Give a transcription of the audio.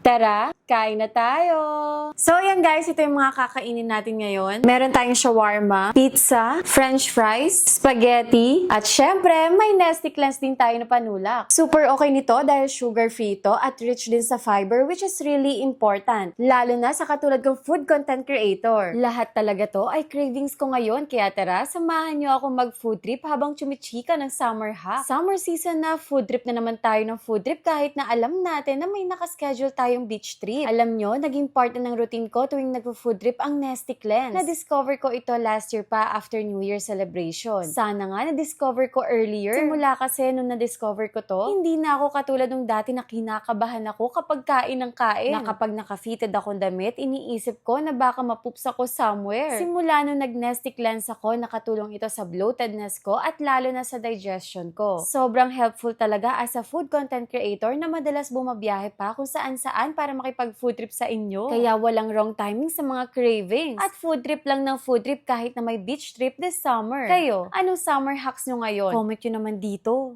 Tara, kain na tayo! So ayan guys, ito yung mga kakainin natin ngayon. Meron tayong shawarma, pizza, french fries, spaghetti, at syempre may Nesty Cleanse din tayo na panulak. Super okay nito dahil sugar-free ito at rich din sa fiber which is really important. Lalo na sa katulad kong food content creator. Lahat talaga to ay cravings ko ngayon kaya tara, samahan nyo ako mag-food trip habang chumichika ng summer hack. Summer season na, food trip na naman tayo ng food trip kahit na alam natin na may nakaschedule tayong beach trip. Alam nyo, naging part na ng routine ko tuwing nag-food trip ang Nesty Cleanse. Na-discover ko ito last year pa after New Year celebration. Sana nga na-discover ko earlier. Simula kasi nung na-discover ko to, hindi na ako katulad nung dati na kinakabahan ako kapag kain ng kain. Na kapag naka-fitted akong damit, iniisip ko na baka mapups ako somewhere. Simula nung nag-Nesty Cleanse ako, nakatulong ito sa bloatedness ko at lalo na sa digestion ko. Sobrang helpful talaga as a food content creator na madalas bumabiyahe pa kung saan-saan para makipag-food trip sa inyo. Kaya walang wrong timing sa mga cravings. At food trip lang ng food trip kahit na may beach trip this summer. Kayo, anong summer hacks nyo ngayon? Comment nyo naman dito.